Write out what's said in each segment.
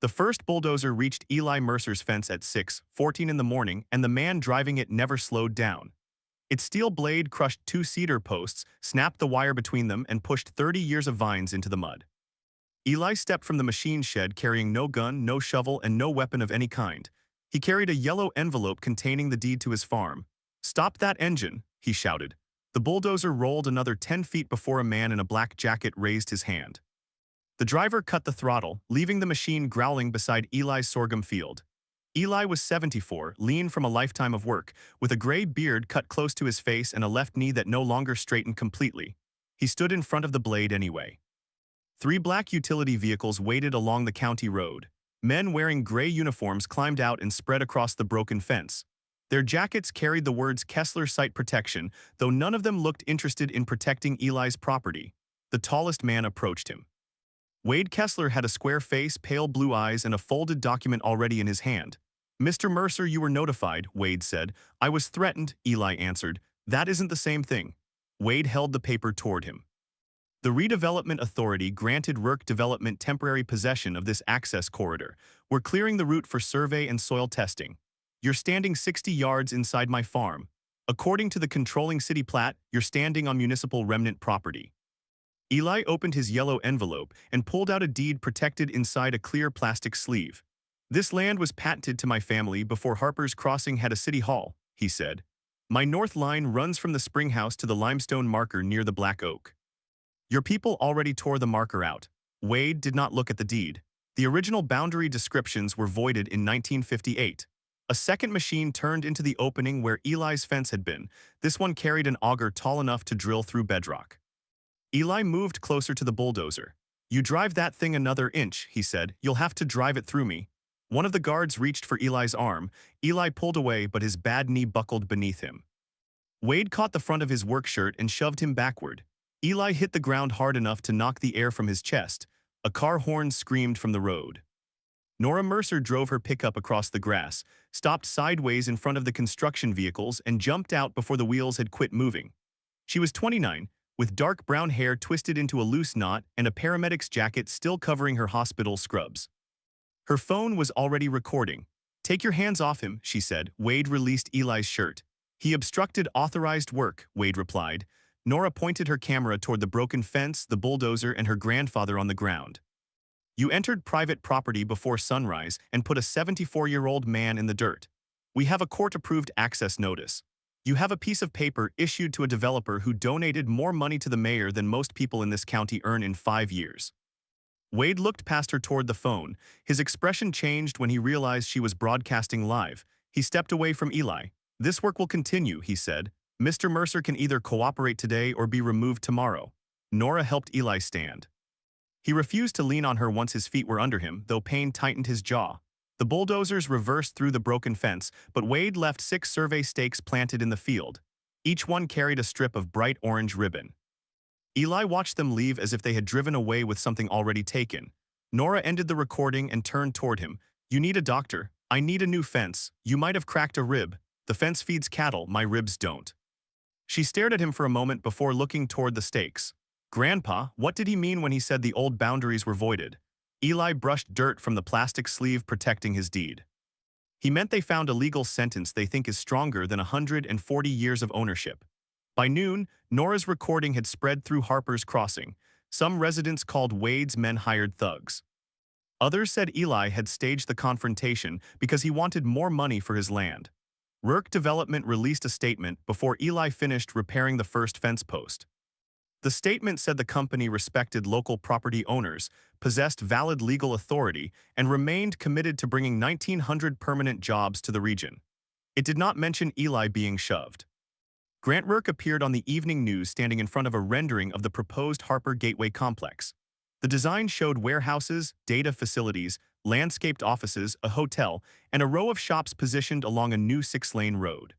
The first bulldozer reached Eli Mercer's fence at 6:14 in the morning, and the man driving it never slowed down. Its steel blade crushed two cedar posts, snapped the wire between them, and pushed 30 years of vines into the mud. Eli stepped from the machine shed carrying no gun, no shovel, and no weapon of any kind. He carried a yellow envelope containing the deed to his farm. "Stop that engine," he shouted. The bulldozer rolled another 10 feet before a man in a black jacket raised his hand. The driver cut the throttle, leaving the machine growling beside Eli's sorghum field. Eli was 74, lean from a lifetime of work, with a gray beard cut close to his face and a left knee that no longer straightened completely. He stood in front of the blade anyway. Three black utility vehicles waited along the county road. Men wearing gray uniforms climbed out and spread across the broken fence. Their jackets carried the words Kessler Site Protection, though none of them looked interested in protecting Eli's property. The tallest man approached him. Wade Kessler had a square face, pale blue eyes, and a folded document already in his hand. "Mr. Mercer, you were notified," Wade said. "I was threatened," Eli answered. "That isn't the same thing." Wade held the paper toward him. The Redevelopment Authority granted Rourke Development temporary possession of this access corridor. "We're clearing the route for survey and soil testing. You're standing 60 yards inside my farm. According to the controlling city plat, you're standing on municipal remnant property." Eli opened his yellow envelope and pulled out a deed protected inside a clear plastic sleeve. "This land was patented to my family before Harper's Crossing had a city hall," he said. "My north line runs from the spring house to the limestone marker near the black oak. Your people already tore the marker out." Wade did not look at the deed. The original boundary descriptions were voided in 1958. A second machine turned into the opening where Eli's fence had been. This one carried an auger tall enough to drill through bedrock. Eli moved closer to the bulldozer. "You drive that thing another inch," he said. "You'll have to drive it through me." One of the guards reached for Eli's arm. Eli pulled away, but his bad knee buckled beneath him. Wade caught the front of his work shirt and shoved him backward. Eli hit the ground hard enough to knock the air from his chest. A car horn screamed from the road. Nora Mercer drove her pickup across the grass, stopped sideways in front of the construction vehicles, and jumped out before the wheels had quit moving. She was 29, with dark brown hair twisted into a loose knot and a paramedic's jacket still covering her hospital scrubs. Her phone was already recording. "Take your hands off him," she said. Wade released Eli's shirt. "He obstructed authorized work," Wade replied. Nora pointed her camera toward the broken fence, the bulldozer, and her grandfather on the ground. "You entered private property before sunrise and put a 74-year-old man in the dirt. We have a court-approved access notice. You have a piece of paper issued to a developer who donated more money to the mayor than most people in this county earn in 5 years. Wade looked past her toward the phone. His expression changed when he realized she was broadcasting live. He stepped away from Eli. "This work will continue," he said. "Mr. Mercer can either cooperate today or be removed tomorrow." Nora helped Eli stand. He refused to lean on her once his feet were under him, though pain tightened his jaw. The bulldozers reversed through the broken fence, but Wade left 6 survey stakes planted in the field. Each one carried a strip of bright orange ribbon. Eli watched them leave as if they had driven away with something already taken. Nora ended the recording and turned toward him. "You need a doctor. I need a new fence. You might have cracked a rib. The fence feeds cattle, my ribs don't." She stared at him for a moment before looking toward the stakes. "Grandpa, what did he mean when he said the old boundaries were voided?" Eli brushed dirt from the plastic sleeve protecting his deed. "He meant they found a legal sentence they think is stronger than 140 years of ownership." By noon, Nora's recording had spread through Harper's Crossing. Some residents called Wade's men hired thugs. Others said Eli had staged the confrontation because he wanted more money for his land. Rourke Development released a statement before Eli finished repairing the first fence post. The statement said the company respected local property owners, possessed valid legal authority, and remained committed to bringing 1,900 permanent jobs to the region. It did not mention Eli being shoved. Grant Rourke appeared on the evening news standing in front of a rendering of the proposed Harper Gateway complex. The design showed warehouses, data facilities, landscaped offices, a hotel, and a row of shops positioned along a new 6-lane road.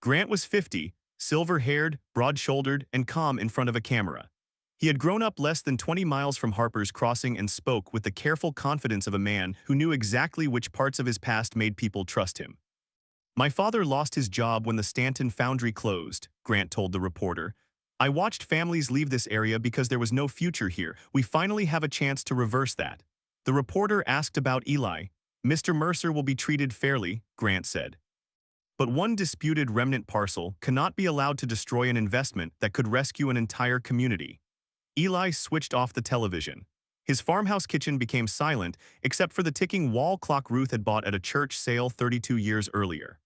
Grant was 50, silver-haired, broad-shouldered, and calm in front of a camera. He had grown up less than 20 miles from Harper's Crossing and spoke with the careful confidence of a man who knew exactly which parts of his past made people trust him. "My father lost his job when the Stanton foundry closed," Grant told the reporter. "I watched families leave this area because there was no future here. We finally have a chance to reverse that." The reporter asked about Eli. Mr. Mercer will be treated fairly, Grant said. But one disputed remnant parcel cannot be allowed to destroy an investment that could rescue an entire community. Eli switched off the television. His farmhouse kitchen became silent except for the ticking wall clock Ruth had bought at a church sale 32 years earlier.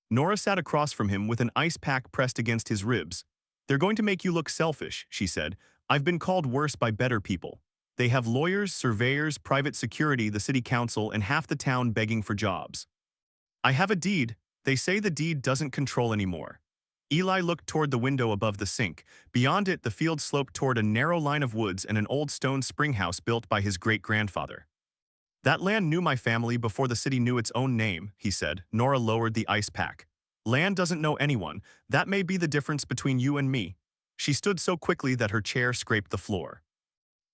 Nora sat across from him with an ice pack pressed against his ribs. "They're going to make you look selfish," she said. "I've been called worse by better people. They have lawyers, surveyors, private security, the city council, and half the town begging for jobs. I have a deed. They say the deed doesn't control anymore." Eli looked toward the window above the sink. Beyond it, the field sloped toward a narrow line of woods and an old stone spring house built by his great-grandfather. "That land knew my family before the city knew its own name," he said. Nora lowered the ice pack. "Land doesn't know anyone. That may be the difference between you and me." She stood so quickly that her chair scraped the floor.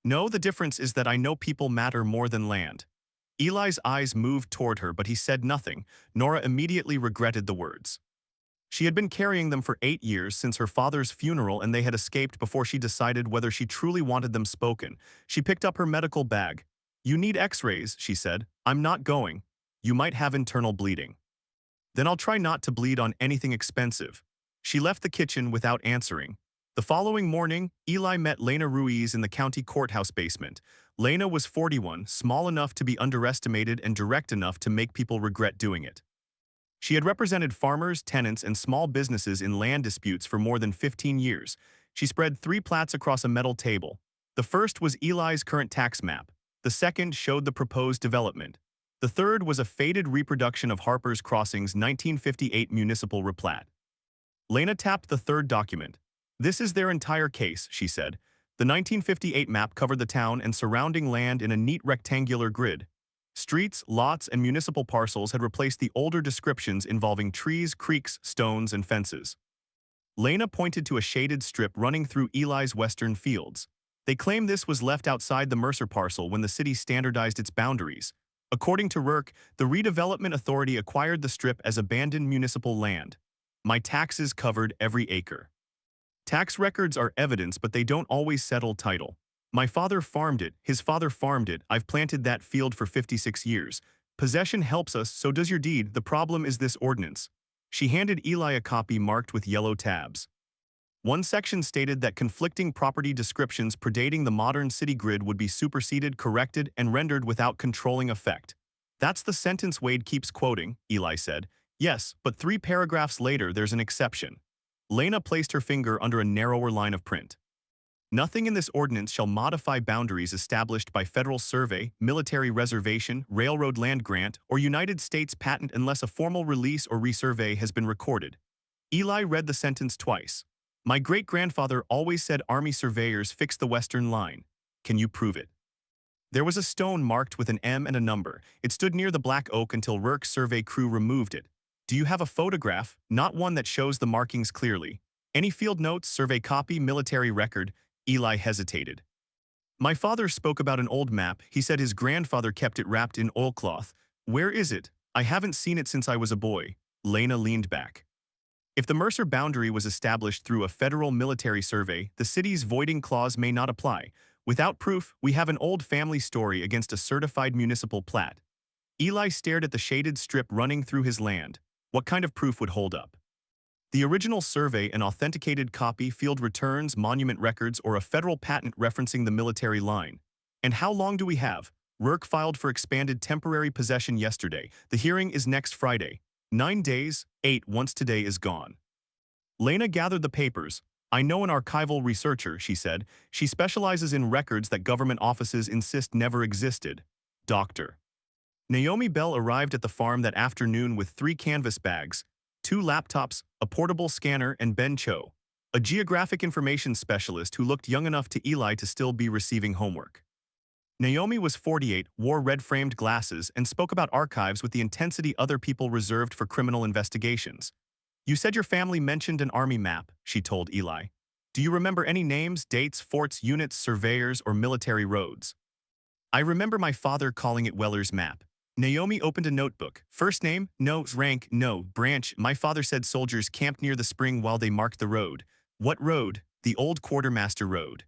"No, the difference is that I know people matter more than land." Eli's eyes moved toward her, but he said nothing. Nora immediately regretted the words. She had been carrying them for 8 years since her father's funeral, and they had escaped before she decided whether she truly wanted them spoken. She picked up her medical bag. "You need x-rays," she said. "I'm not going. You might have internal bleeding." "Then I'll try not to bleed on anything expensive." She left the kitchen without answering. The following morning, Eli met Lena Ruiz in the county courthouse basement. Lena was 41, small enough to be underestimated and direct enough to make people regret doing it. She had represented farmers, tenants, and small businesses in land disputes for more than 15 years. She spread 3 plats across a metal table. The first was Eli's current tax map. The second showed the proposed development. The third was a faded reproduction of Harper's Crossing's 1958 municipal replat. Lena tapped the third document. "This is their entire case," she said. The 1958 map covered the town and surrounding land in a neat rectangular grid. Streets, lots, and municipal parcels had replaced the older descriptions involving trees, creeks, stones, and fences. Lena pointed to a shaded strip running through Eli's western fields. They claim this was left outside the Mercer parcel when the city standardized its boundaries. According to RERC, the Redevelopment Authority acquired the strip as abandoned municipal land. "My taxes covered every acre." Tax records are evidence, but they don't always settle title. "My father farmed it, his father farmed it, I've planted that field for 56 years. Possession helps us, so does your deed. The problem is this ordinance." She handed Eli a copy marked with yellow tabs. One section stated that conflicting property descriptions predating the modern city grid would be superseded, corrected, and rendered without controlling effect. "That's the sentence Wade keeps quoting," Eli said. "Yes, but 3 paragraphs later there's an exception." Lena placed her finger under a narrower line of print. "Nothing in this ordinance shall modify boundaries established by federal survey, military reservation, railroad land grant, or United States patent unless a formal release or resurvey has been recorded." Eli read the sentence twice. "My great-grandfather always said Army surveyors fix the western line. Can you prove it?" There was a stone marked with an M and a number. It stood near the black oak until RERC survey crew removed it. "Do you have a photograph? Not one that shows the markings clearly. Any field notes, survey copy, military record?" Eli hesitated. "My father spoke about an old map. He said his grandfather kept it wrapped in oilcloth." "Where is it? I haven't seen it since I was a boy." Lena leaned back. "If the Mercer boundary was established through a federal military survey, the city's voiding clause may not apply. Without proof, we have an old family story against a certified municipal plat." Eli stared at the shaded strip running through his land. What kind of proof would hold up? The original survey, an authenticated copy, field returns, monument records, or a federal patent referencing the military line. "And how long do we have?" RERC filed for expanded temporary possession yesterday. The hearing is next Friday. 9 days, 8 once today is gone. Lena gathered the papers. "I know an archival researcher," she said. "She specializes in records that government offices insist never existed." Dr. Naomi Bell arrived at the farm that afternoon with 3 canvas bags, 2 laptops, a portable scanner, and Ben Cho, a geographic information specialist who looked young enough to Eli to still be receiving homework. Naomi was 48, wore red-framed glasses, and spoke about archives with the intensity other people reserved for criminal investigations. "You said your family mentioned an army map," she told Eli. "Do you remember any names, dates, forts, units, surveyors, or military roads?" "I remember my father calling it Weller's map." Naomi opened a notebook. "First name? No. Rank? No. Branch? My father said soldiers camped near the spring while they marked the road." "What road?" "The old Quartermaster Road.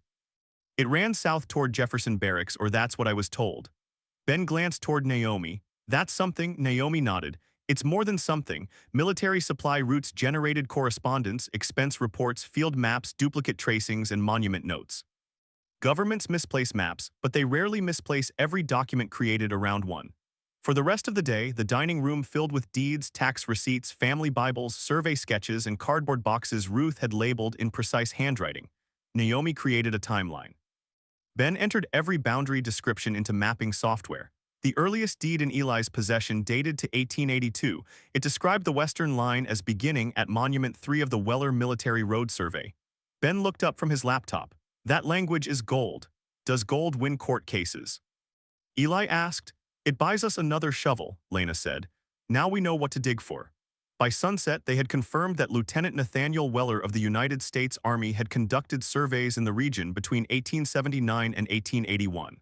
It ran south toward Jefferson Barracks, or that's what I was told." Ben glanced toward Naomi. That's something, Naomi nodded. It's more than something. Military supply routes generated correspondence, expense reports, field maps, duplicate tracings, and monument notes. Governments misplace maps, but they rarely misplace every document created around one. For the rest of the day, the dining room filled with deeds, tax receipts, family Bibles, survey sketches, and cardboard boxes Ruth had labeled in precise handwriting. Naomi created a timeline. Ben entered every boundary description into mapping software. The earliest deed in Eli's possession dated to 1882. It described the western line as beginning at Monument 3 of the Weller Military Road Survey. Ben looked up from his laptop. That language is gold. Does gold win court cases? Eli asked. It buys us another shovel, Lena said. Now we know what to dig for. By sunset, they had confirmed that Lieutenant Nathaniel Weller of the United States Army had conducted surveys in the region between 1879 and 1881.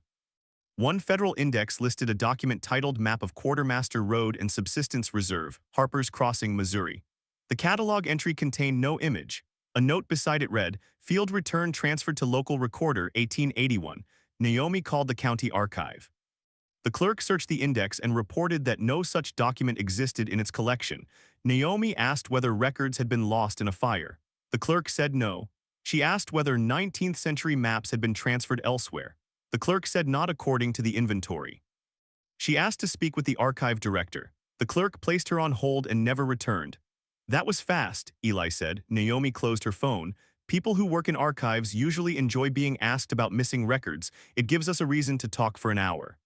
One federal index listed a document titled Map of Quartermaster Road and Subsistence Reserve, Harper's Crossing, Missouri. The catalog entry contained no image. A note beside it read, Field return transferred to local recorder 1881. Naomi called the county archive. The clerk searched the index and reported that no such document existed in its collection. Naomi asked whether records had been lost in a fire. The clerk said no. She asked whether 19th century maps had been transferred elsewhere. The clerk said not according to the inventory. She asked to speak with the archive director. The clerk placed her on hold and never returned. That was fast, Eli said. Naomi closed her phone. People who work in archives usually enjoy being asked about missing records. It gives us a reason to talk for an hour.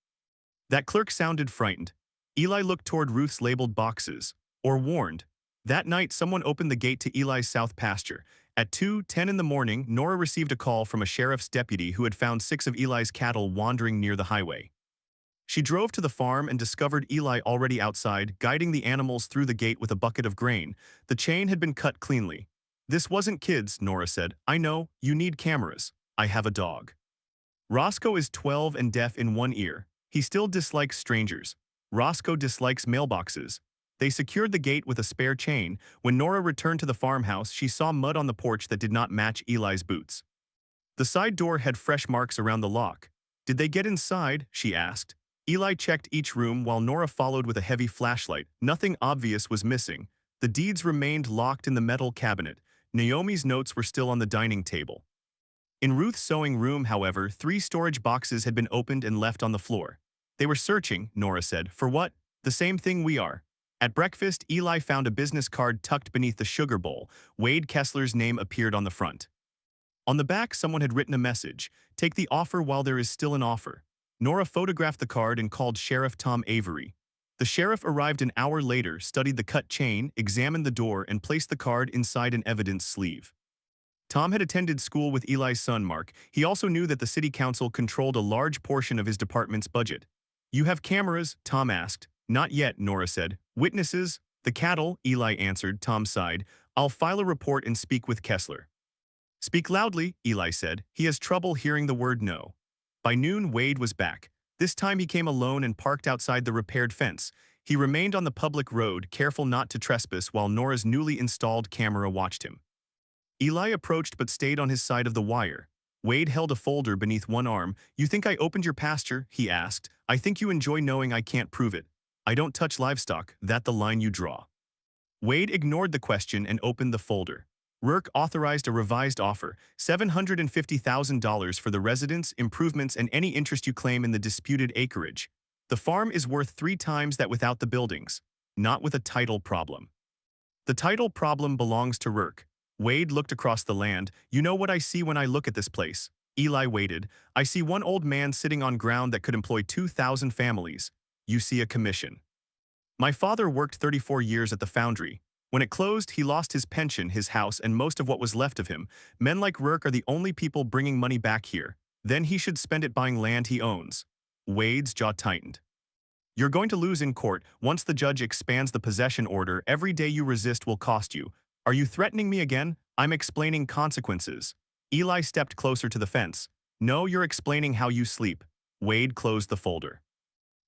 That clerk sounded frightened. Eli looked toward Ruth's labeled boxes. Or warned. That night, someone opened the gate to Eli's south pasture. At 2:10 in the morning, Nora received a call from a sheriff's deputy who had found 6 of Eli's cattle wandering near the highway. She drove to the farm and discovered Eli already outside, guiding the animals through the gate with a bucket of grain. The chain had been cut cleanly. This wasn't kids, Nora said. I know, you need cameras. I have a dog. Roscoe is 12 and deaf in one ear. He still dislikes strangers. Roscoe dislikes mailboxes. They secured the gate with a spare chain. When Nora returned to the farmhouse, she saw mud on the porch that did not match Eli's boots. The side door had fresh marks around the lock. Did they get inside? She asked. Eli checked each room while Nora followed with a heavy flashlight. Nothing obvious was missing. The deeds remained locked in the metal cabinet. Naomi's notes were still on the dining table. In Ruth's sewing room, however, 3 storage boxes had been opened and left on the floor. They were searching, Nora said. For what? The same thing we are. At breakfast, Eli found a business card tucked beneath the sugar bowl. Wade Kessler's name appeared on the front. On the back, someone had written a message. Take the offer while there is still an offer. Nora photographed the card and called Sheriff Tom Avery. The sheriff arrived an hour later, studied the cut chain, examined the door, and placed the card inside an evidence sleeve. Tom had attended school with Eli's son, Mark. He also knew that the city council controlled a large portion of his department's budget. You have cameras? Tom asked. Not yet, Nora said. Witnesses? The cattle, Eli answered. Tom sighed. I'll file a report and speak with Kessler. Speak loudly, Eli said. He has trouble hearing the word no. By noon, Wade was back. This time he came alone and parked outside the repaired fence. He remained on the public road, careful not to trespass, while Nora's newly installed camera watched him. Eli approached but stayed on his side of the wire. Wade held a folder beneath one arm. You think I opened your pasture? He asked. I think you enjoy knowing I can't prove it. I don't touch livestock, that's the line you draw. Wade ignored the question and opened the folder. Rourke authorized a revised offer, $750,000 for the residents, improvements, and any interest you claim in the disputed acreage. The farm is worth 3 times that without the buildings, not with a title problem. The title problem belongs to Rourke. Wade looked across the land. You know what I see when I look at this place? Eli waited. I see one old man sitting on ground that could employ 2,000 families. You see a commission. My father worked 34 years at the foundry. When it closed, he lost his pension, his house, and most of what was left of him. Men like Rourke are the only people bringing money back here. Then he should spend it buying land he owns. Wade's jaw tightened. You're going to lose in court. Once the judge expands the possession order, every day you resist will cost you. Are you threatening me again? I'm explaining consequences. Eli stepped closer to the fence. No, you're explaining how you sleep. Wade closed the folder.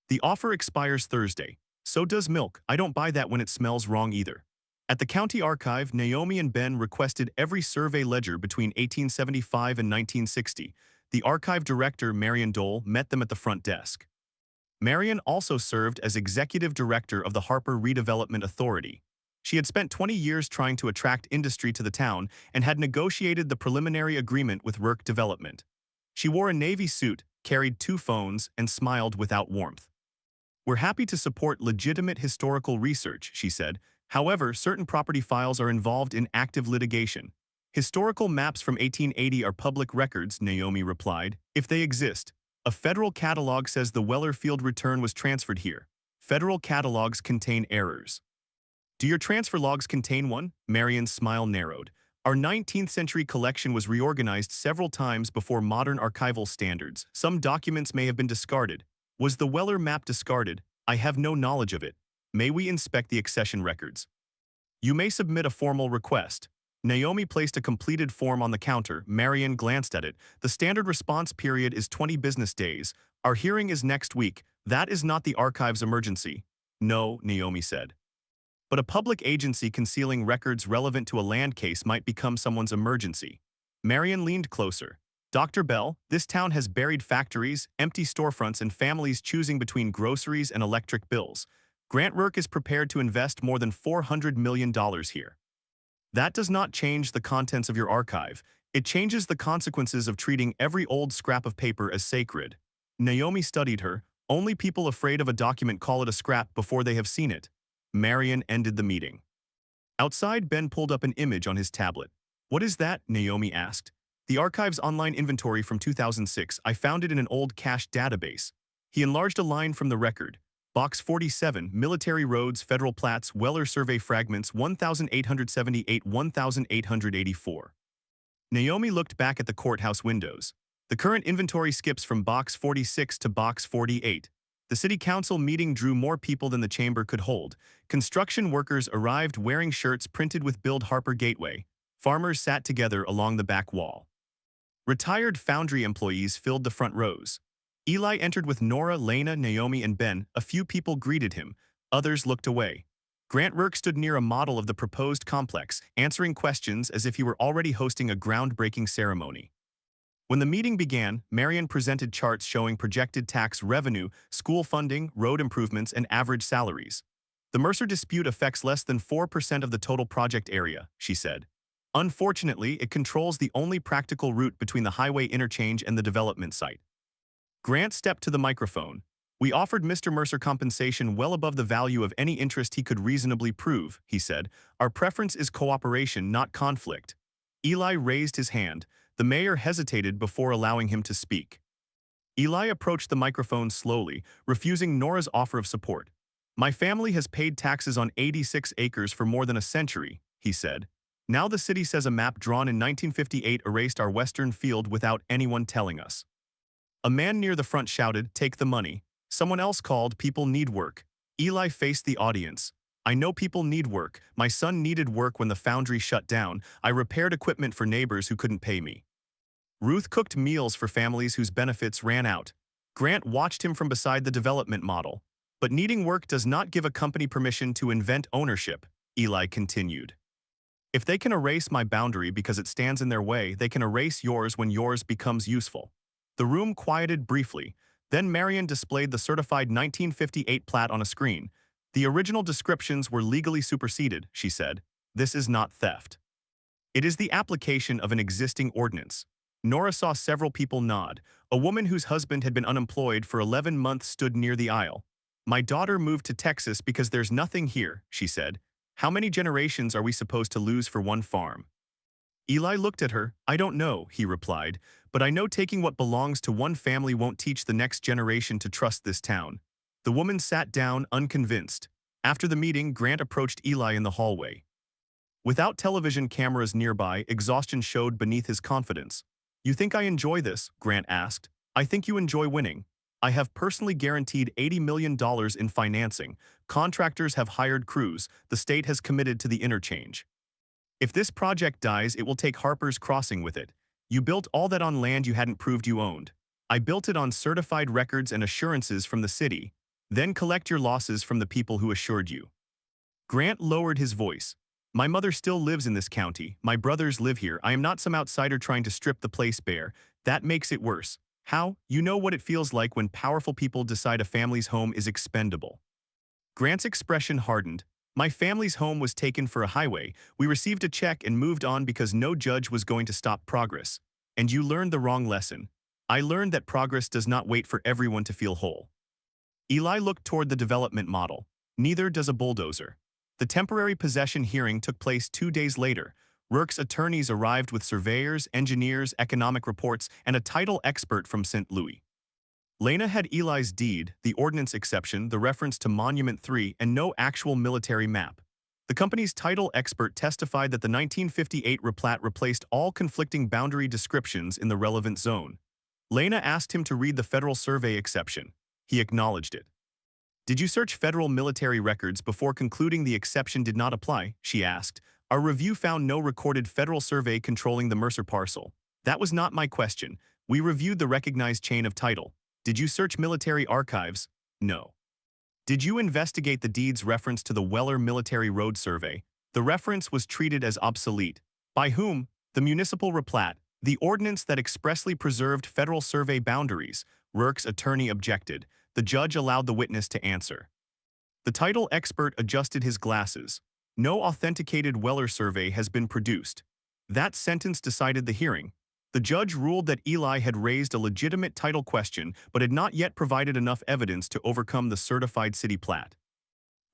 The offer expires Thursday. So does milk. I don't buy that when it smells wrong either. At the county archive, Naomi and Ben requested every survey ledger between 1875 and 1960. The archive director, Marion Dole, met them at the front desk. Marion also served as executive director of the Harper Redevelopment Authority. She had spent 20 years trying to attract industry to the town and had negotiated the preliminary agreement with Work Development. She wore a navy suit, carried 2 phones, and smiled without warmth. "We're happy to support legitimate historical research," she said. "However, certain property files are involved in active litigation." "Historical maps from 1880 are public records," Naomi replied, "if they exist. A federal catalog says the Weller Field return was transferred here. Federal catalogs contain errors." "Do your transfer logs contain one?" Marion's smile narrowed. "Our 19th century collection was reorganized several times before modern archival standards. Some documents may have been discarded. Was the Weller map discarded? I have no knowledge of it. May we inspect the accession records?" "You may submit a formal request." Naomi placed a completed form on the counter. Marion glanced at it. "The standard response period is 20 business days. Our hearing is next week. That is not the archive's emergency." "No," Naomi said. "But a public agency concealing records relevant to a land case might become someone's emergency." Marion leaned closer. "Dr. Bell, this town has buried factories, empty storefronts, and families choosing between groceries and electric bills. Grant Rourke is prepared to invest more than $400 million here. That does not change the contents of your archive. It changes the consequences of treating every old scrap of paper as sacred." Naomi studied her. "Only people afraid of a document call it a scrap before they have seen it." Marion ended the meeting. Outside, Ben pulled up an image on his tablet. "What is that?" Naomi asked. "The archive's online inventory from 2006. I found it in an old cache database." He enlarged a line from the record. "Box 47, Military Roads, Federal Plats, Weller Survey Fragments, 1878-1884. Naomi looked back at the courthouse windows. "The current inventory skips from Box 46 to Box 48. The city council meeting drew more people than the chamber could hold. Construction workers arrived wearing shirts printed with Build Harper Gateway. Farmers sat together along the back wall. Retired foundry employees filled the front rows. Eli entered with Nora, Lena, Naomi, and Ben. A few people greeted him. Others looked away. Grant Rourke stood near a model of the proposed complex, answering questions as if he were already hosting a groundbreaking ceremony. When the meeting began, Marion presented charts showing projected tax revenue, school funding, road improvements, and average salaries. "The Mercer dispute affects less than 4% of the total project area," she said. "Unfortunately, it controls the only practical route between the highway interchange and the development site." Grant stepped to the microphone. "We offered Mr. Mercer compensation well above the value of any interest he could reasonably prove," he said. "Our preference is cooperation, not conflict." Eli raised his hand. The mayor hesitated before allowing him to speak. Eli approached the microphone slowly, refusing Nora's offer of support. "My family has paid taxes on 86 acres for more than a century," he said. "Now the city says a map drawn in 1958 erased our western field without anyone telling us." A man near the front shouted, "Take the money." Someone else called, "People need work." Eli faced the audience. "I know people need work. My son needed work when the foundry shut down. I repaired equipment for neighbors who couldn't pay me. Ruth cooked meals for families whose benefits ran out." Grant watched him from beside the development model. "But needing work does not give a company permission to invent ownership," Eli continued. "If they can erase my boundary because it stands in their way, they can erase yours when yours becomes useful." The room quieted briefly. Then Marion displayed the certified 1958 plat on a screen. "The original descriptions were legally superseded," she said. "This is not theft. It is the application of an existing ordinance." Nora saw several people nod. A woman whose husband had been unemployed for 11 months stood near the aisle. "My daughter moved to Texas because there's nothing here," she said. "How many generations are we supposed to lose for one farm?" Eli looked at her. "I don't know," he replied, "but I know taking what belongs to one family won't teach the next generation to trust this town." The woman sat down, unconvinced. After the meeting, Grant approached Eli in the hallway. Without television cameras nearby, exhaustion showed beneath his confidence. "You think I enjoy this?" Grant asked. "I think you enjoy winning. I have personally guaranteed $80 million in financing. Contractors have hired crews. The state has committed to the interchange. If this project dies, it will take Harper's Crossing with it. You built all that on land you hadn't proved you owned. I built it on certified records and assurances from the city. Then collect your losses from the people who assured you." Grant lowered his voice. "My mother still lives in this county. My brothers live here. I am not some outsider trying to strip the place bare. That makes it worse. How? You know what it feels like when powerful people decide a family's home is expendable. Grant's expression hardened. My family's home was taken for a highway. We received a check and moved on because no judge was going to stop progress. And you learned the wrong lesson. I learned that progress does not wait for everyone to feel whole. Eli looked toward the development model. Neither does a bulldozer. The temporary possession hearing took place 2 days later. Rourke's attorneys arrived with surveyors, engineers, economic reports, and a title expert from St. Louis. Lena had Eli's deed, the ordnance exception, the reference to Monument 3, and no actual military map. The company's title expert testified that the 1958 replat replaced all conflicting boundary descriptions in the relevant zone. Lena asked him to read the federal survey exception. He acknowledged it. Did you search federal military records before concluding the exception did not apply? She asked. Our review found no recorded federal survey controlling the Mercer parcel. That was not my question. We reviewed the recognized chain of title. Did you search military archives? No. Did you investigate the deed's reference to the Weller Military Road Survey? The reference was treated as obsolete. By whom? The municipal replat, the ordinance that expressly preserved federal survey boundaries. Rourke's attorney objected. The judge allowed the witness to answer. The title expert adjusted his glasses. No authenticated Weller survey has been produced. That sentence decided the hearing. The judge ruled that Eli had raised a legitimate title question but had not yet provided enough evidence to overcome the certified city plat.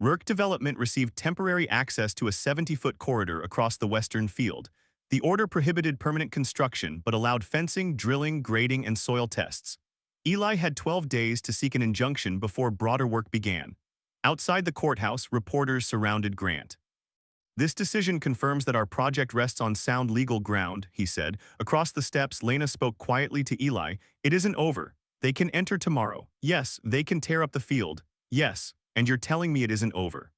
Rourke Development received temporary access to a 70-foot corridor across the western field. The order prohibited permanent construction but allowed fencing, drilling, grading, and soil tests. Eli had 12 days to seek an injunction before broader work began. Outside the courthouse, reporters surrounded Grant. This decision confirms that our project rests on sound legal ground, he said. Across the steps, Lena spoke quietly to Eli. It isn't over. They can enter tomorrow. Yes, they can tear up the field. Yes, and you're telling me it isn't over.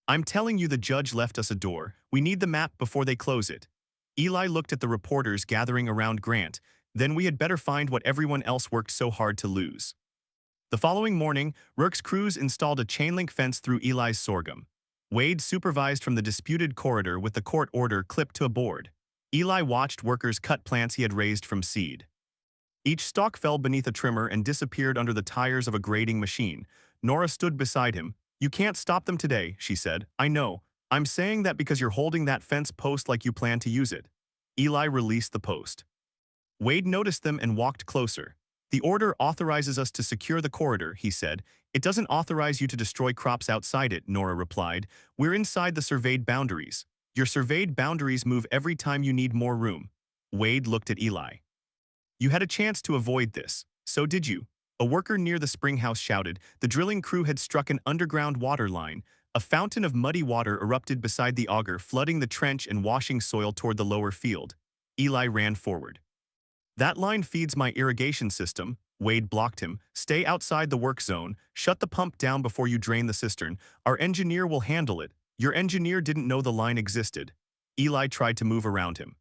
I'm telling you the judge left us a door. We need the map before they close it. Eli looked at the reporters gathering around Grant. Then we had better find what everyone else worked so hard to lose. The following morning, Rourke's crews installed a chain-link fence through Eli's sorghum. Wade supervised from the disputed corridor with the court order clipped to a board. Eli watched workers cut plants he had raised from seed. Each stalk fell beneath a trimmer and disappeared under the tires of a grading machine. Nora stood beside him. You can't stop them today, she said. I know. I'm saying that because you're holding that fence post like you plan to use it. Eli released the post. Wade noticed them and walked closer. The order authorizes us to secure the corridor, he said. It doesn't authorize you to destroy crops outside it, Nora replied. We're inside the surveyed boundaries. Your surveyed boundaries move every time you need more room. Wade looked at Eli. You had a chance to avoid this. So did you? A worker near the spring house shouted. The drilling crew had struck an underground water line. A fountain of muddy water erupted beside the auger, flooding the trench and washing soil toward the lower field. Eli ran forward. That line feeds my irrigation system. Wade blocked him. Stay outside the work zone. Shut the pump down before you drain the cistern. Our engineer will handle it. Your engineer didn't know the line existed. Eli tried to move around him.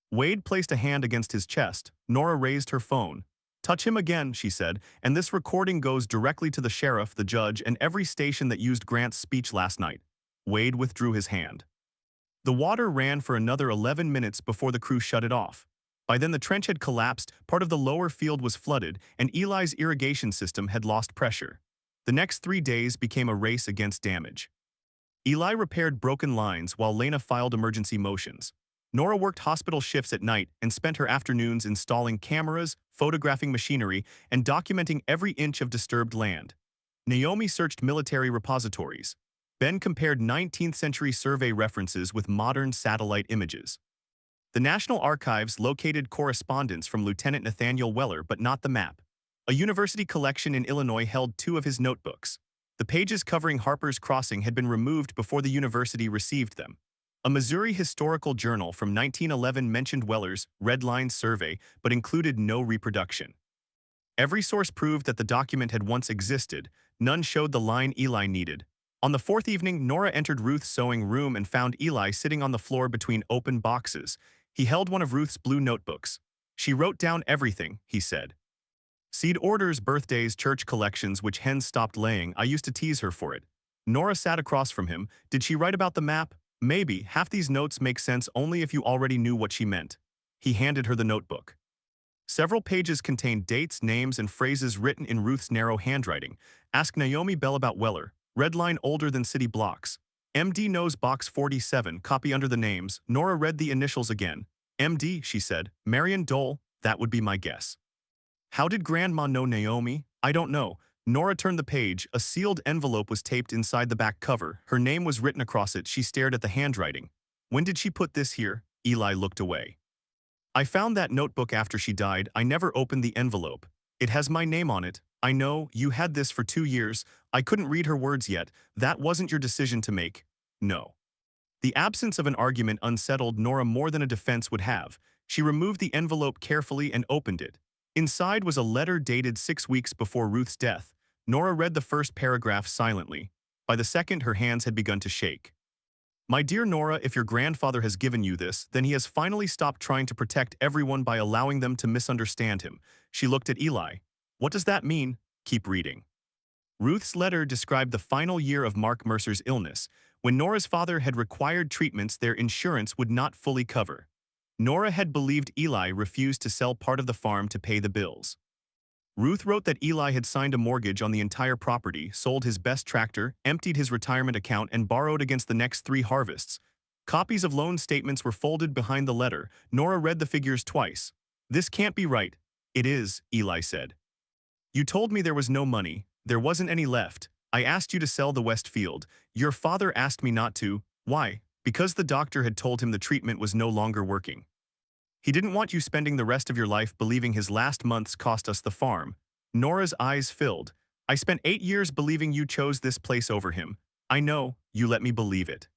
Wade placed a hand against his chest. Nora raised her phone. Touch him again, she said, and this recording goes directly to the sheriff, the judge, and every station that used Grant's speech last night. Wade withdrew his hand. The water ran for another 11 minutes before the crew shut it off. By then the trench had collapsed, part of the lower field was flooded, and Eli's irrigation system had lost pressure. The next 3 days became a race against damage. Eli repaired broken lines while Lena filed emergency motions. Nora worked hospital shifts at night and spent her afternoons installing cameras, photographing machinery, and documenting every inch of disturbed land. Naomi searched military repositories. Ben compared 19th century survey references with modern satellite images. The National Archives located correspondence from Lieutenant Nathaniel Weller, but not the map. A university collection in Illinois held 2 of his notebooks. The pages covering Harper's Crossing had been removed before the university received them. A Missouri historical journal from 1911 mentioned Weller's Red Line Survey, but included no reproduction. Every source proved that the document had once existed. None showed the line Eli needed. On the 4th evening, Nora entered Ruth's sewing room and found Eli sitting on the floor between open boxes. He held one of Ruth's blue notebooks. She wrote down everything, he said. Seed orders, birthdays, church collections, which hens stopped laying. I used to tease her for it. Nora sat across from him. Did she write about the map? Maybe. Half these notes make sense only if you already knew what she meant. He handed her the notebook. Several pages contained dates, names, and phrases written in Ruth's narrow handwriting. Ask Naomi Bell about Weller. Red line older than city blocks. MD knows box 47, copy under the names. Nora read the initials again. MD, she said. Marion Dole, that would be my guess. How did Grandma know Naomi? I don't know. Nora turned the page. A sealed envelope was taped inside the back cover. Her name was written across it. She stared at the handwriting. When did she put this here? Eli looked away. I found that notebook after she died. I never opened the envelope. It has my name on it. I know, you had this for 2 years. I couldn't read her words yet. That wasn't your decision to make. No. The absence of an argument unsettled Nora more than a defense would have. She removed the envelope carefully and opened it. Inside was a letter dated 6 weeks before Ruth's death. Nora read the first paragraph silently. By the second, her hands had begun to shake. My dear Nora, if your grandfather has given you this, then he has finally stopped trying to protect everyone by allowing them to misunderstand him. She looked at Eli. What does that mean? Keep reading. Ruth's letter described the final year of Mark Mercer's illness, when Nora's father had required treatments their insurance would not fully cover. Nora had believed Eli refused to sell part of the farm to pay the bills. Ruth wrote that Eli had signed a mortgage on the entire property, sold his best tractor, emptied his retirement account, and borrowed against the next 3 harvests. Copies of loan statements were folded behind the letter. Nora read the figures twice. This can't be right. It is, Eli said. You told me there was no money. There wasn't any left. I asked you to sell the West Field. Your father asked me not to. Why? Because the doctor had told him the treatment was no longer working. He didn't want you spending the rest of your life believing his last months cost us the farm. Nora's eyes filled. I spent 8 years believing you chose this place over him. I know, you let me believe it.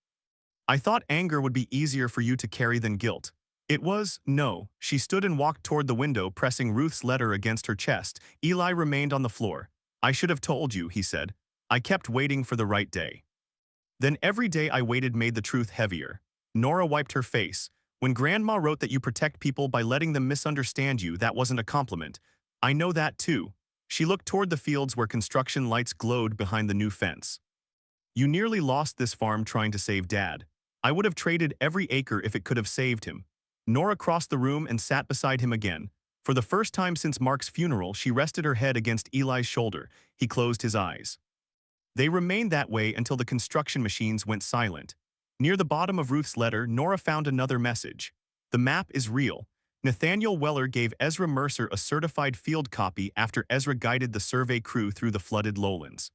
I thought anger would be easier for you to carry than guilt. It was, no. She stood and walked toward the window, pressing Ruth's letter against her chest. Eli remained on the floor. I should have told you, he said. I kept waiting for the right day. Then every day I waited made the truth heavier. Nora wiped her face. When Grandma wrote that you protect people by letting them misunderstand you, that wasn't a compliment. I know that too. She looked toward the fields where construction lights glowed behind the new fence. You nearly lost this farm trying to save Dad. I would have traded every acre if it could have saved him. Nora crossed the room and sat beside him again. For the first time since Mark's funeral, she rested her head against Eli's shoulder. He closed his eyes. They remained that way until the construction machines went silent. Near the bottom of Ruth's letter, Nora found another message. The map is real. Nathaniel Weller gave Ezra Mercer a certified field copy after Ezra guided the survey crew through the flooded lowlands.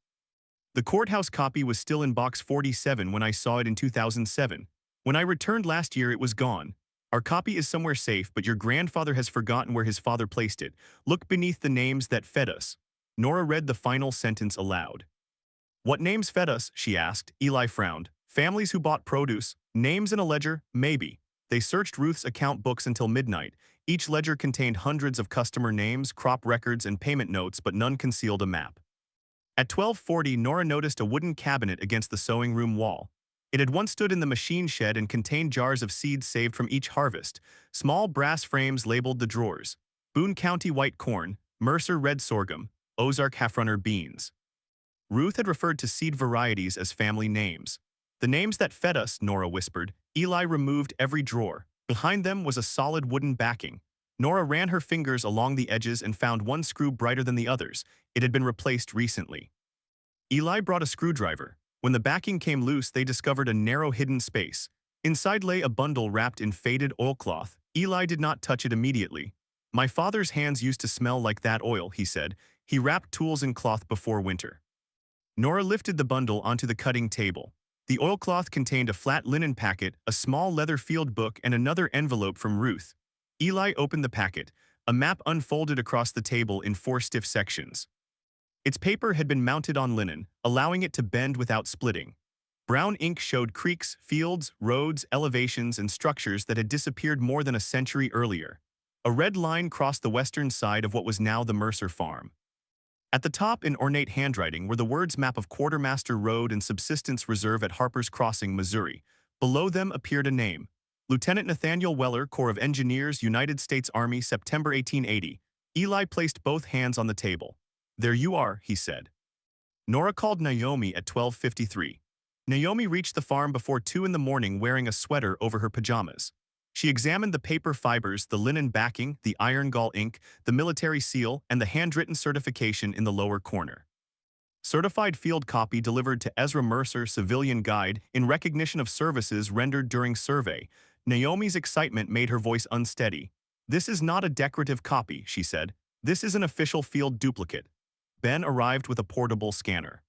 The courthouse copy was still in box 47 when I saw it in 2007. When I returned last year, it was gone. Our copy is somewhere safe, but your grandfather has forgotten where his father placed it. Look beneath the names that fed us. Nora read the final sentence aloud. What names fed us? She asked. Eli frowned. Families who bought produce. Names in a ledger? Maybe. They searched Ruth's account books until midnight. Each ledger contained hundreds of customer names, crop records, and payment notes, but none concealed a map. At 12:40, Nora noticed a wooden cabinet against the sewing room wall. It had once stood in the machine shed and contained jars of seeds saved from each harvest. Small brass frames labeled the drawers. Boone County white corn, Mercer red sorghum, Ozark half-runner beans. Ruth had referred to seed varieties as family names. The names that fed us, Nora whispered. Eli removed every drawer. Behind them was a solid wooden backing. Nora ran her fingers along the edges and found one screw brighter than the others. It had been replaced recently. Eli brought a screwdriver. When the backing came loose, they discovered a narrow hidden space. Inside lay a bundle wrapped in faded oilcloth. Eli did not touch it immediately. My father's hands used to smell like that oil, he said. He wrapped tools in cloth before winter. Nora lifted the bundle onto the cutting table. The oilcloth contained a flat linen packet, a small leather field book, and another envelope from Ruth. Eli opened the packet. A map unfolded across the table in 4 stiff sections. Its paper had been mounted on linen, allowing it to bend without splitting. Brown ink showed creeks, fields, roads, elevations, and structures that had disappeared more than a century earlier. A red line crossed the western side of what was now the Mercer farm. At the top, in ornate handwriting, were the words Map of Quartermaster Road and Subsistence Reserve at Harper's Crossing, Missouri. Below them appeared a name. Lieutenant Nathaniel Weller, Corps of Engineers, United States Army, September 1880. Eli placed both hands on the table. There you are, he said. Nora called Naomi at 12:53. Naomi reached the farm before 2 in the morning wearing a sweater over her pajamas. She examined the paper fibers, the linen backing, the iron gall ink, the military seal, and the handwritten certification in the lower corner. Certified field copy delivered to Ezra Mercer, civilian guide, in recognition of services rendered during survey. Naomi's excitement made her voice unsteady. "This is not a decorative copy," she said. "This is an official field duplicate." Ben arrived with a portable scanner.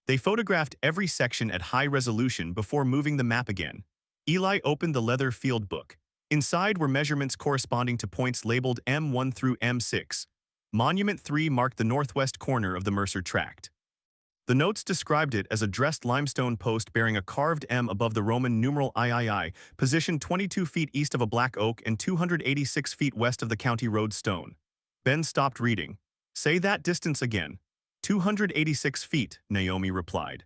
They photographed every section at high resolution before moving the map again. Eli opened the leather field book. Inside were measurements corresponding to points labeled M1 through M6. Monument 3 marked the northwest corner of the Mercer Tract. The notes described it as a dressed limestone post bearing a carved M above the Roman numeral III, positioned 22 feet east of a black oak and 286 feet west of the county road stone. Ben stopped reading. "Say that distance again." 286 feet, Naomi replied.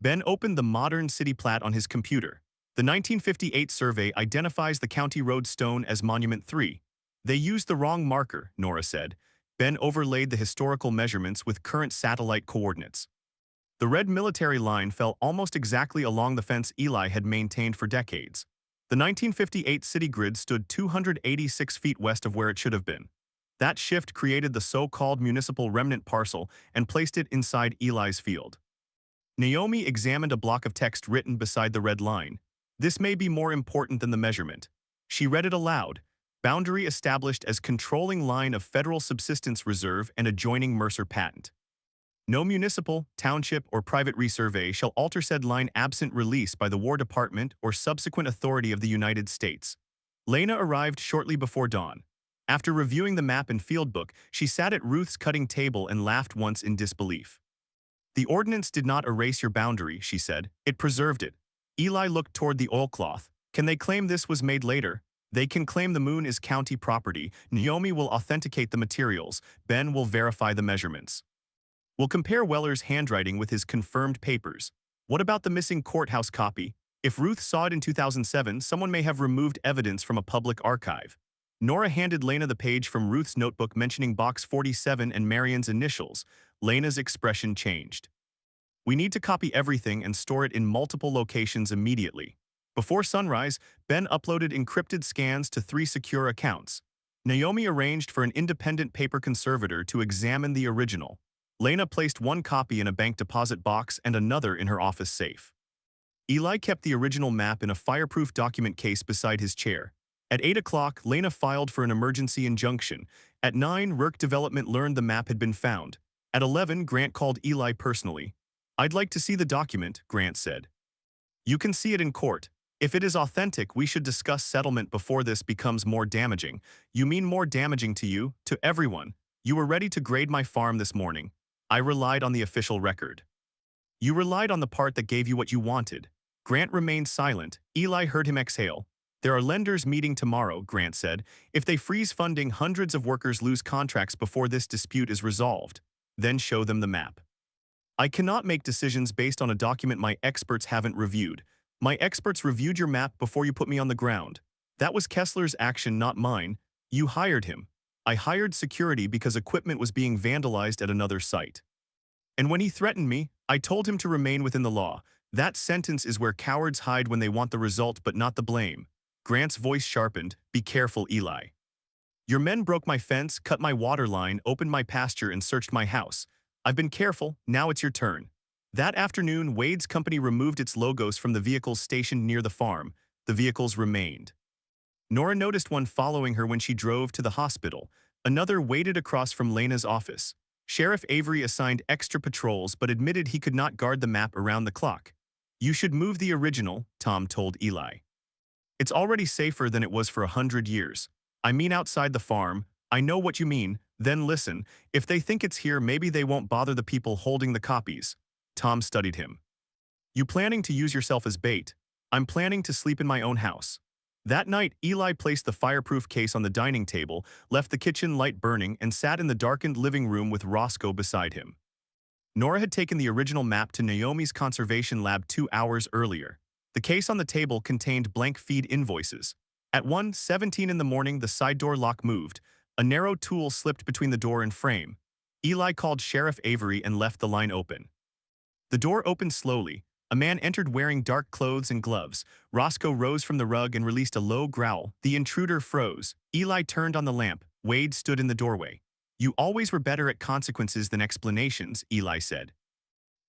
Ben opened the modern city plat on his computer. The 1958 survey identifies the county road stone as Monument 3. "They used the wrong marker," Nora said. Ben overlaid the historical measurements with current satellite coordinates. The red military line fell almost exactly along the fence Eli had maintained for decades. The 1958 city grid stood 286 feet west of where it should have been. That shift created the so-called municipal remnant parcel and placed it inside Eli's field. Naomi examined a block of text written beside the red line. "This may be more important than the measurement." She read it aloud. "Boundary established as controlling line of federal subsistence reserve and adjoining Mercer patent. No municipal, township, or private resurvey shall alter said line absent release by the War Department or subsequent authority of the United States." Lena arrived shortly before dawn. After reviewing the map and field book, she sat at Ruth's cutting table and laughed once in disbelief. "The ordinance did not erase your boundary," she said. "It preserved it." Eli looked toward the oilcloth. "Can they claim this was made later?" "They can claim the moon is county property. Naomi will authenticate the materials. Ben will verify the measurements. We'll compare Weller's handwriting with his confirmed papers. What about the missing courthouse copy? If Ruth saw it in 2007, someone may have removed evidence from a public archive." Nora handed Lena the page from Ruth's notebook mentioning Box 47 and Marion's initials. Lena's expression changed. "We need to copy everything and store it in multiple locations immediately." Before sunrise, Ben uploaded encrypted scans to 3 secure accounts. Naomi arranged for an independent paper conservator to examine the original. Lena placed 1 copy in a bank deposit box and another in her office safe. Eli kept the original map in a fireproof document case beside his chair. At 8 o'clock, Lena filed for an emergency injunction. At 9, Rourke Development learned the map had been found. At 11, Grant called Eli personally. "I'd like to see the document," Grant said. "You can see it in court. If it is authentic, we should discuss settlement before this becomes more damaging." "You mean more damaging to you, to everyone? You were ready to grade my farm this morning. I relied on the official record." "You relied on the part that gave you what you wanted." Grant remained silent. Eli heard him exhale. "There are lenders meeting tomorrow," Grant said. "If they freeze funding, hundreds of workers lose contracts before this dispute is resolved. Then show them the map." "I cannot make decisions based on a document my experts haven't reviewed." "My experts reviewed your map before you put me on the ground. That was Kessler's action, not mine. You hired him." "I hired security because equipment was being vandalized at another site. And when he threatened me, I told him to remain within the law." That sentence is where cowards hide when they want the result but not the blame. Grant's voice sharpened. "Be careful, Eli. Your men broke my fence, cut my water line, opened my pasture, and searched my house. I've been careful, now it's your turn." That afternoon, Wade's company removed its logos from the vehicles stationed near the farm. The vehicles remained. Nora noticed one following her when she drove to the hospital. Another waited across from Lena's office. Sheriff Avery assigned extra patrols but admitted he could not guard the map around the clock. "You should move the original," Tom told Eli. "It's already safer than it was for 100 years. I mean outside the farm. I know what you mean. Then listen, if they think it's here, maybe they won't bother the people holding the copies." Tom studied him. "You planning to use yourself as bait?" "I'm planning to sleep in my own house." That night, Eli placed the fireproof case on the dining table, left the kitchen light burning, and sat in the darkened living room with Roscoe beside him. Nora had taken the original map to Naomi's conservation lab 2 hours earlier. The case on the table contained blank feed invoices. At 1:17 in the morning, the side door lock moved. A narrow tool slipped between the door and frame. Eli called Sheriff Avery and left the line open. The door opened slowly. A man entered wearing dark clothes and gloves. Roscoe rose from the rug and released a low growl. The intruder froze. Eli turned on the lamp. Wade stood in the doorway. "You always were better at consequences than explanations," Eli said.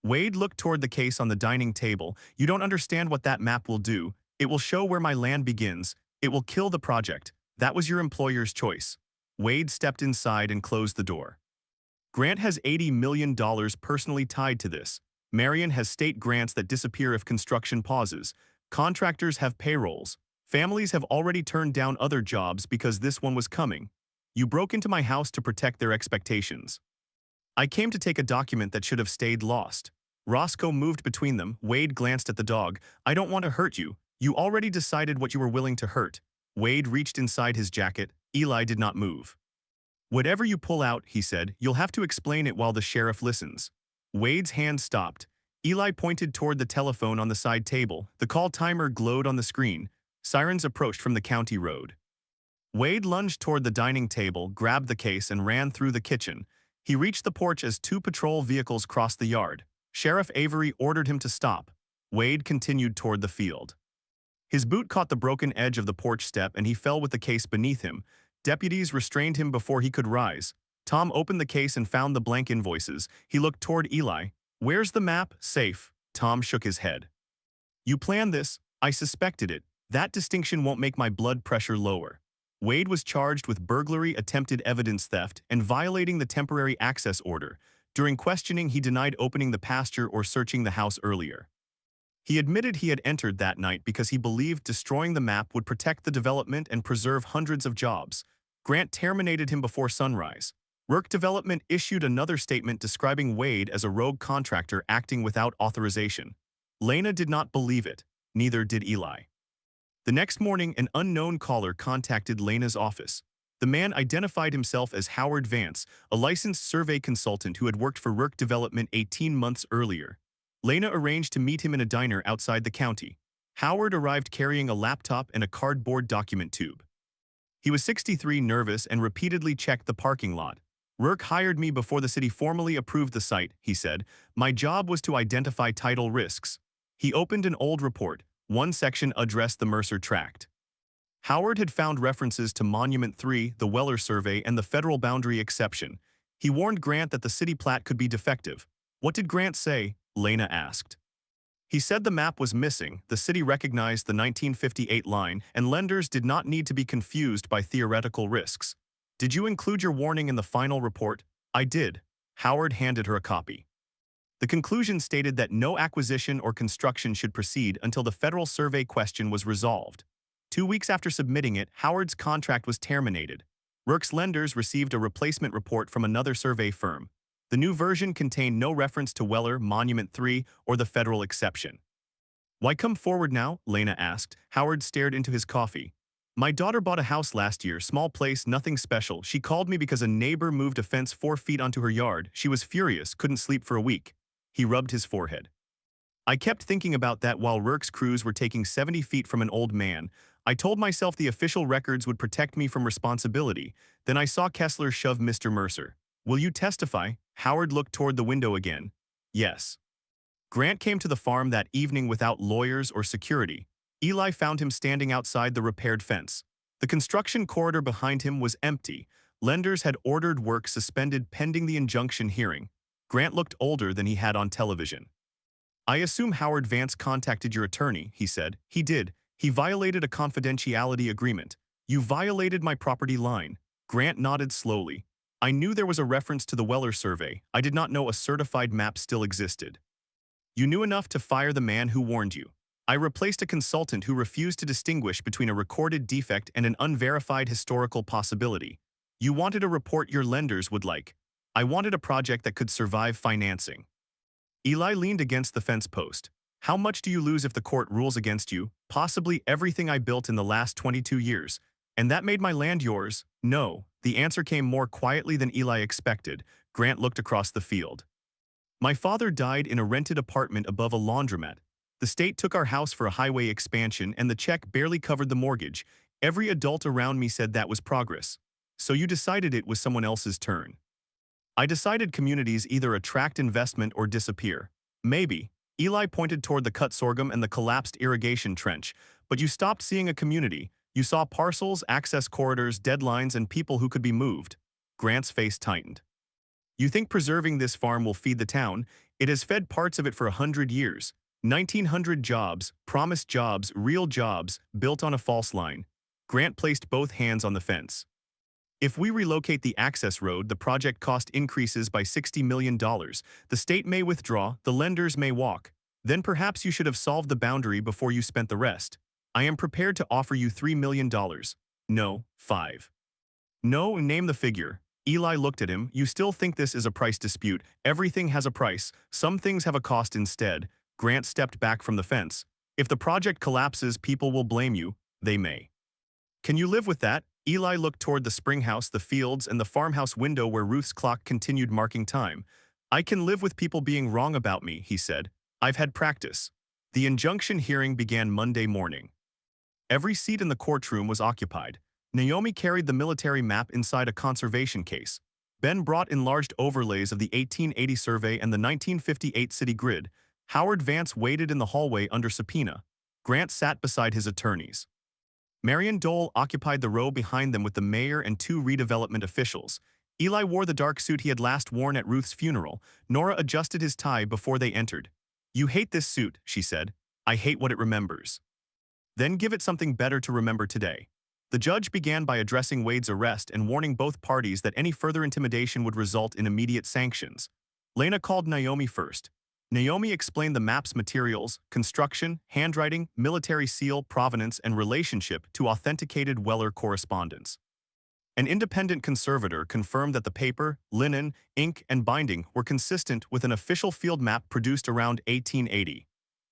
Wade looked toward the case on the dining table. "You don't understand what that map will do. It will show where my land begins. It will kill the project. That was your employer's choice." Wade stepped inside and closed the door. "Grant has $80 million personally tied to this. Marion has state grants that disappear if construction pauses. Contractors have payrolls. Families have already turned down other jobs because this one was coming. You broke into my house to protect their expectations. I came to take a document that should have stayed lost." Roscoe moved between them. Wade glanced at the dog. "I don't want to hurt you. You already decided what you were willing to hurt." Wade reached inside his jacket. Eli did not move. "Whatever you pull out," he said, "you'll have to explain it while the sheriff listens." Wade's hand stopped. Eli pointed toward the telephone on the side table. The call timer glowed on the screen. Sirens approached from the county road. Wade lunged toward the dining table, grabbed the case, and ran through the kitchen. He reached the porch as two patrol vehicles crossed the yard. Sheriff Avery ordered him to stop. Wade continued toward the field. His boot caught the broken edge of the porch step and he fell with the case beneath him. Deputies restrained him before he could rise. Tom opened the case and found the blank invoices. He looked toward Eli. "Where's the map?" "Safe." Tom shook his head. "You planned this. I suspected it. That distinction won't make my blood pressure lower." Wade was charged with burglary, attempted evidence theft, and violating the temporary access order. During questioning, he denied opening the pasture or searching the house earlier. He admitted he had entered that night because he believed destroying the map would protect the development and preserve hundreds of jobs. Grant terminated him before sunrise. Work Development issued another statement describing Wade as a rogue contractor acting without authorization. Lena did not believe it. Neither did Eli. The next morning, an unknown caller contacted Lena's office. The man identified himself as Howard Vance, a licensed survey consultant who had worked for Work Development 18 months earlier. Lena arranged to meet him in a diner outside the county. Howard arrived carrying a laptop and a cardboard document tube. He was 63, nervous, and repeatedly checked the parking lot. "Work hired me before the city formally approved the site," he said. "My job was to identify title risks." He opened an old report. One section addressed the Mercer Tract. Howard had found references to Monument 3, the Weller Survey, and the federal boundary exception. He warned Grant that the city plat could be defective. "What did Grant say?" Lena asked. "He said the map was missing, the city recognized the 1958 line, and lenders did not need to be confused by theoretical risks." "Did you include your warning in the final report?" "I did." Howard handed her a copy. The conclusion stated that no acquisition or construction should proceed until the federal survey question was resolved. 2 weeks after submitting it, Howard's contract was terminated. Work's lenders received a replacement report from another survey firm. The new version contained no reference to Weller, Monument 3, or the federal exception. "Why come forward now?" Lena asked. Howard stared into his coffee. "My daughter bought a house last year, small place, nothing special. She called me because a neighbor moved a fence 4 feet onto her yard. She was furious, couldn't sleep for a week." He rubbed his forehead. "I kept thinking about that while Rourke's crews were taking 70 feet from an old man. I told myself the official records would protect me from responsibility. Then I saw Kessler shove Mr. Mercer. Will you testify?" Howard looked toward the window again. "Yes." Grant came to the farm that evening without lawyers or security. Eli found him standing outside the repaired fence. The construction corridor behind him was empty. Lenders had ordered work suspended pending the injunction hearing. Grant looked older than he had on television. "I assume Howard Vance contacted your attorney," he said. "He did. He violated a confidentiality agreement." "You violated my property line." Grant nodded slowly. "I knew there was a reference to the Weller survey. I did not know a certified map still existed." "You knew enough to fire the man who warned you." "I replaced a consultant who refused to distinguish between a recorded defect and an unverified historical possibility." "You wanted a report your lenders would like." "I wanted a project that could survive financing." Eli leaned against the fence post. "How much do you lose if the court rules against you?" "Possibly everything I built in the last 22 years. And that made my land yours?" "No." The answer came more quietly than Eli expected. Grant looked across the field. "My father died in a rented apartment above a laundromat. The state took our house for a highway expansion and the check barely covered the mortgage. Every adult around me said that was progress. So you decided it was someone else's turn." "I decided communities either attract investment or disappear." "Maybe. Eli pointed toward the cut sorghum and the collapsed irrigation trench, but you stopped seeing a community. You saw parcels, access corridors, deadlines, and people who could be moved. Grant's face tightened. You think preserving this farm will feed the town? It has fed parts of it for 100 years. 1,900 jobs, promised jobs, real jobs, built on a false line. Grant placed both hands on the fence. If we relocate the access road, the project cost increases by $60 million. The state may withdraw, the lenders may walk. Then perhaps you should have solved the boundary before you spent the rest. I am prepared to offer you $3 million. No, 5. No, name the figure. Eli looked at him. You still think this is a price dispute? Everything has a price. Some things have a cost instead. Grant stepped back from the fence. If the project collapses, people will blame you. They may. Can you live with that? Eli looked toward the springhouse, the fields, and the farmhouse window where Ruth's clock continued marking time. I can live with people being wrong about me, he said. I've had practice. The injunction hearing began Monday morning. Every seat in the courtroom was occupied. Naomi carried the military map inside a conservation case. Ben brought enlarged overlays of the 1880 survey and the 1958 city grid. Howard Vance waited in the hallway under subpoena. Grant sat beside his attorneys. Marion Dole occupied the row behind them with the mayor and 2 redevelopment officials. Eli wore the dark suit he had last worn at Ruth's funeral. Nora adjusted his tie before they entered. You hate this suit, she said. I hate what it remembers. Then give it something better to remember today. The judge began by addressing Wade's arrest and warning both parties that any further intimidation would result in immediate sanctions. Lena called Naomi first. Naomi explained the map's materials, construction, handwriting, military seal, provenance, and relationship to authenticated Weller correspondence. An independent conservator confirmed that the paper, linen, ink, and binding were consistent with an official field map produced around 1880.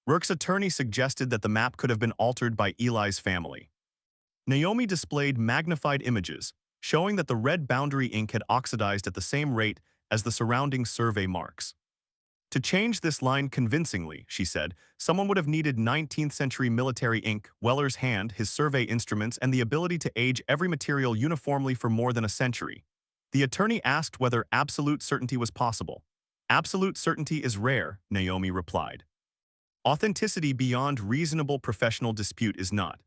Rourke's attorney suggested that the map could have been altered by Eli's family. Naomi displayed magnified images, showing that the red boundary ink had oxidized at the same rate as the surrounding survey marks. To change this line convincingly, she said, someone would have needed 19th century military ink, Weller's hand, his survey instruments, and the ability to age every material uniformly for more than a century. The attorney asked whether absolute certainty was possible. Absolute certainty is rare, Naomi replied. Authenticity beyond reasonable professional dispute is not.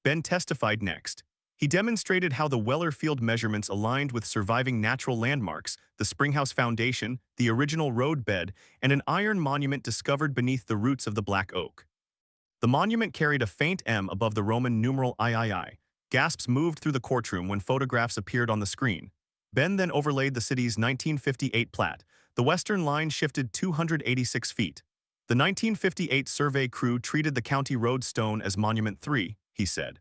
Ben testified next. He demonstrated how the Weller field measurements aligned with surviving natural landmarks, the Springhouse Foundation, the original road bed, and an iron monument discovered beneath the roots of the black oak. The monument carried a faint M above the Roman numeral III. Gasps moved through the courtroom when photographs appeared on the screen. Ben then overlaid the city's 1958 plat. The western line shifted 286 feet. The 1958 survey crew treated the county road stone as Monument 3, he said.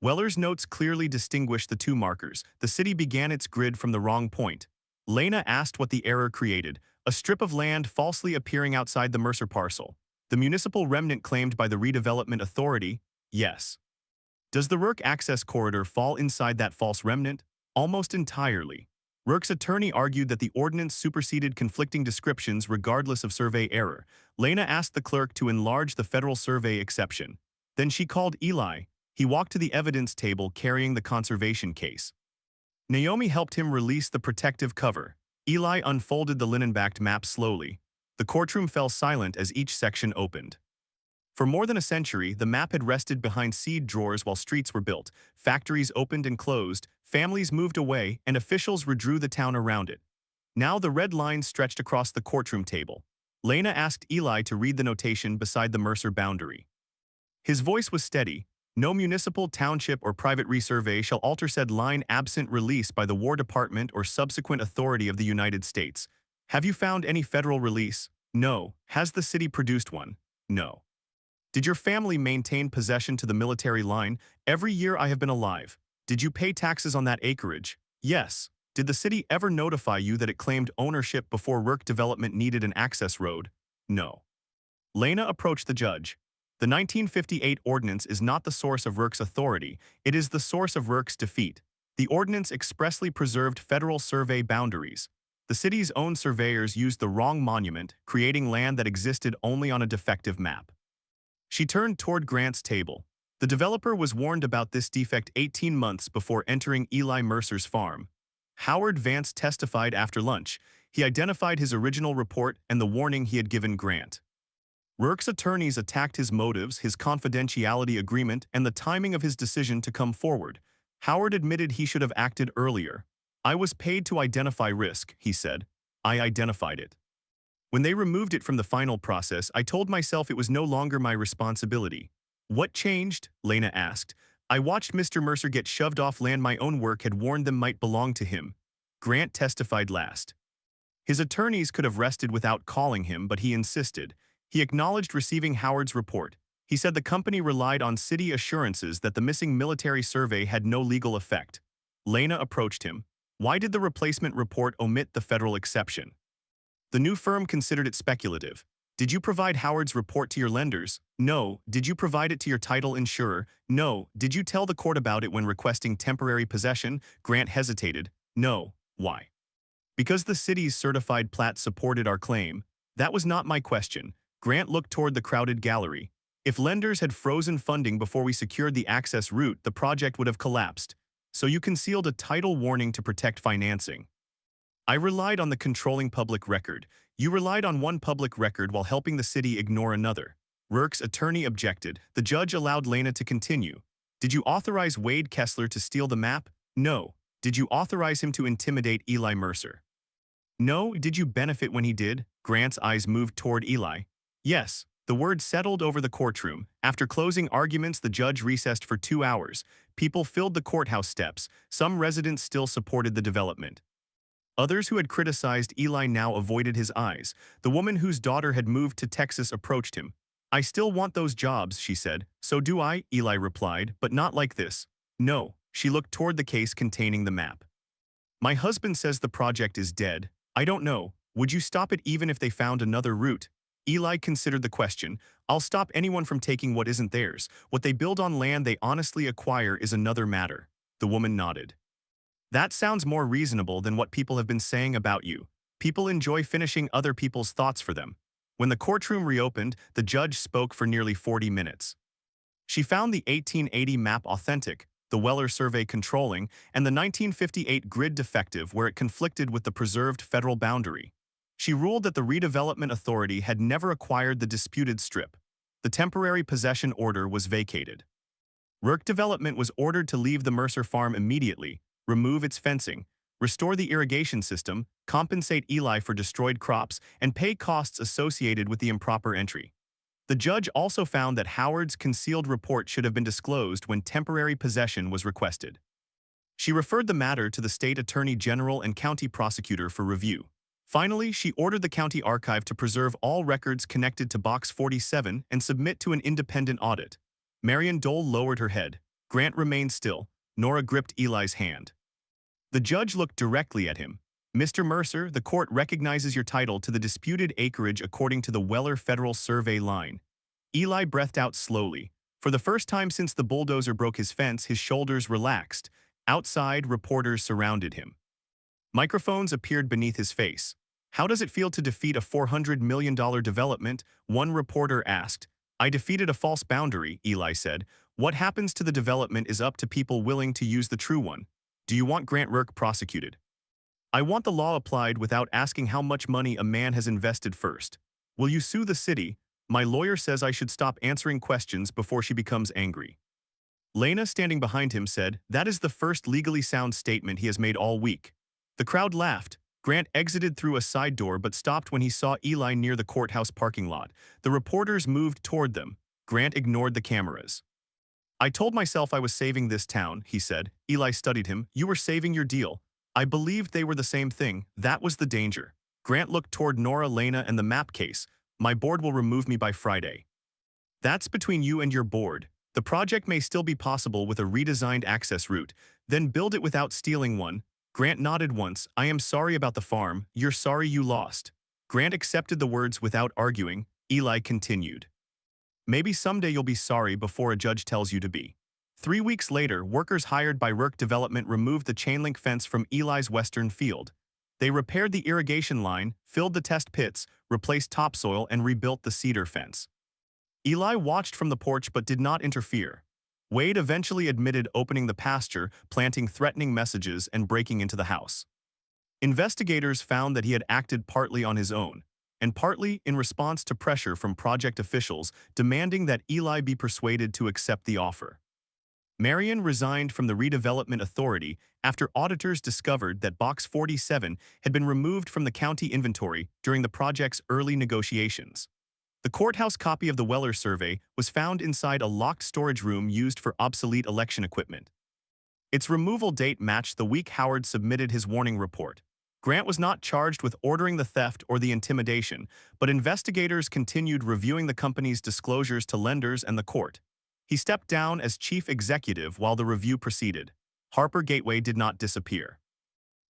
Weller's notes clearly distinguished the 2 markers. The city began its grid from the wrong point. Lena asked what the error created, a strip of land falsely appearing outside the Mercer parcel. The municipal remnant claimed by the Redevelopment Authority, yes. Does the Rourke access corridor fall inside that false remnant? Almost entirely. Rourke's attorney argued that the ordinance superseded conflicting descriptions regardless of survey error. Lena asked the clerk to enlarge the federal survey exception. Then she called Eli. He walked to the evidence table carrying the conservation case. Naomi helped him release the protective cover. Eli unfolded the linen-backed map slowly. The courtroom fell silent as each section opened. For more than a century, the map had rested behind seed drawers while streets were built, factories opened and closed, families moved away, and officials redrew the town around it. Now the red line stretched across the courtroom table. Lena asked Eli to read the notation beside the Mercer boundary. His voice was steady. No municipal, township, or private resurvey shall alter said line absent release by the War Department or subsequent authority of the United States. Have you found any federal release? No. Has the city produced one? No. Did your family maintain possession to the military line? Every year I have been alive. Did you pay taxes on that acreage? Yes. Did the city ever notify you that it claimed ownership before Rourke development needed an access road? No. Lena approached the judge. The 1958 ordinance is not the source of Rourke's authority, it is the source of Rourke's defeat. The ordinance expressly preserved federal survey boundaries. The city's own surveyors used the wrong monument, creating land that existed only on a defective map. She turned toward Grant's table. The developer was warned about this defect 18 months before entering Eli Mercer's farm. Howard Vance testified after lunch. He identified his original report and the warning he had given Grant. Rourke's attorneys attacked his motives, his confidentiality agreement, and the timing of his decision to come forward. Howard admitted he should have acted earlier. "I was paid to identify risk," he said. "I identified it. When they removed it from the final process, I told myself it was no longer my responsibility." "What changed?" Lena asked. "I watched Mr. Mercer get shoved off land my own work had warned them might belong to him." Grant testified last. His attorneys could have rested without calling him, but he insisted. He acknowledged receiving Howard's report. He said the company relied on city assurances that the missing military survey had no legal effect. Lena approached him. "Why did the replacement report omit the federal exception?" "The new firm considered it speculative." "Did you provide Howard's report to your lenders?" "No." "Did you provide it to your title insurer?" "No." "Did you tell the court about it when requesting temporary possession?" Grant hesitated. "No." "Why?" "Because the city's certified plat supported our claim." "That was not my question." Grant looked toward the crowded gallery. "If lenders had frozen funding before we secured the access route, the project would have collapsed. So you concealed a title warning to protect financing." "I relied on the controlling public record." "You relied on one public record while helping the city ignore another." Rourke's attorney objected. The judge allowed Lena to continue. "Did you authorize Wade Kessler to steal the map?" "No." "Did you authorize him to intimidate Eli Mercer?" "No." "Did you benefit when he did?" Grant's eyes moved toward Eli. "Yes." The word settled over the courtroom. After closing arguments, the judge recessed for 2 hours. People filled the courthouse steps. Some residents still supported the development. Others who had criticized Eli now avoided his eyes. The woman whose daughter had moved to Texas approached him. "I still want those jobs," she said. "So do I," Eli replied, "but not like this." "No." She looked toward the case containing the map. "My husband says the project is dead. I don't know. Would you stop it even if they found another route?" Eli considered the question. "I'll stop anyone from taking what isn't theirs. What they build on land they honestly acquire is another matter." The woman nodded. "That sounds more reasonable than what people have been saying about you. People enjoy finishing other people's thoughts for them." When the courtroom reopened, the judge spoke for nearly 40 minutes. She found the 1880 map authentic, the Weller survey controlling, and the 1958 grid defective where it conflicted with the preserved federal boundary. She ruled that the redevelopment authority had never acquired the disputed strip. The temporary possession order was vacated. Rourke Development was ordered to leave the Mercer farm immediately, remove its fencing, restore the irrigation system, compensate Eli for destroyed crops, and pay costs associated with the improper entry. The judge also found that Howard's concealed report should have been disclosed when temporary possession was requested. She referred the matter to the state attorney general and county prosecutor for review. Finally, she ordered the county archive to preserve all records connected to Box 47 and submit to an independent audit. Marion Dole lowered her head. Grant remained still. Nora gripped Eli's hand. The judge looked directly at him. "Mr. Mercer, the court recognizes your title to the disputed acreage according to the Weller Federal Survey line." Eli breathed out slowly. For the first time since the bulldozer broke his fence, his shoulders relaxed. Outside, reporters surrounded him. Microphones appeared beneath his face. "How does it feel to defeat a $400 million development?" one reporter asked. "I defeated a false boundary," Eli said. "What happens to the development is up to people willing to use the true one." "Do you want Grant Rourke prosecuted?" "I want the law applied without asking how much money a man has invested first." "Will you sue the city?" "My lawyer says I should stop answering questions before she becomes angry." Lena, standing behind him, said, "That is the first legally sound statement he has made all week." The crowd laughed. Grant exited through a side door but stopped when he saw Eli near the courthouse parking lot. The reporters moved toward them. Grant ignored the cameras. "I told myself I was saving this town," he said. Eli studied him. "You were saving your deal." "I believed they were the same thing. That was the danger." Grant looked toward Nora, Lena, and the map case. "My board will remove me by Friday." "That's between you and your board. The project may still be possible with a redesigned access route. Then build it without stealing one." Grant nodded once. "I am sorry about the farm. You're sorry you lost." Grant accepted the words without arguing. Eli continued. "Maybe someday you'll be sorry before a judge tells you to be." 3 weeks later, workers hired by Rourke Development removed the chain-link fence from Eli's western field. They repaired the irrigation line, filled the test pits, replaced topsoil, and rebuilt the cedar fence. Eli watched from the porch but did not interfere. Wade eventually admitted opening the pasture, planting threatening messages, and breaking into the house. Investigators found that he had acted partly on his own. and partly in response to pressure from project officials demanding that Eli be persuaded to accept the offer. Marion resigned from the Redevelopment Authority after auditors discovered that Box 47 had been removed from the county inventory during the project's early negotiations. The courthouse copy of the Weller survey was found inside a locked storage room used for obsolete election equipment. Its removal date matched the week Howard submitted his warning report. Grant was not charged with ordering the theft or the intimidation, but investigators continued reviewing the company's disclosures to lenders and the court. He stepped down as chief executive while the review proceeded. Harper Gateway did not disappear.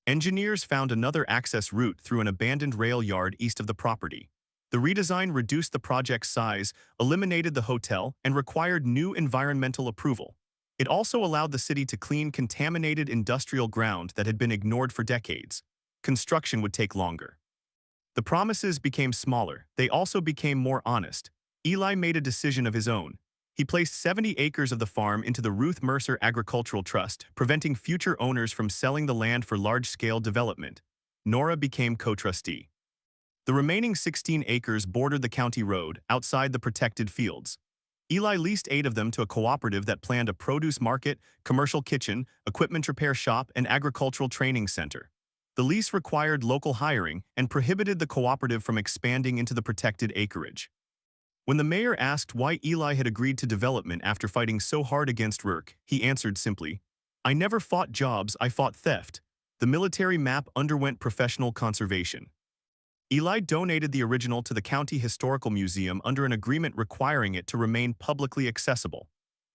Engineers found another access route through an abandoned rail yard east of the property. The redesign reduced the project's size, eliminated the hotel, and required new environmental approval. It also allowed the city to clean contaminated industrial ground that had been ignored for decades. Construction would take longer. The promises became smaller. They also became more honest. Eli made a decision of his own. He placed 70 acres of the farm into the Ruth Mercer Agricultural Trust, preventing future owners from selling the land for large-scale development. Nora became co-trustee. The remaining 16 acres bordered the county road, outside the protected fields. Eli leased 8 of them to a cooperative that planned a produce market, commercial kitchen, equipment repair shop, and agricultural training center. The lease required local hiring and prohibited the cooperative from expanding into the protected acreage. When the mayor asked why Eli had agreed to development after fighting so hard against Rourke, he answered simply, "I never fought jobs, I fought theft." The military map underwent professional conservation. Eli donated the original to the County Historical Museum under an agreement requiring it to remain publicly accessible.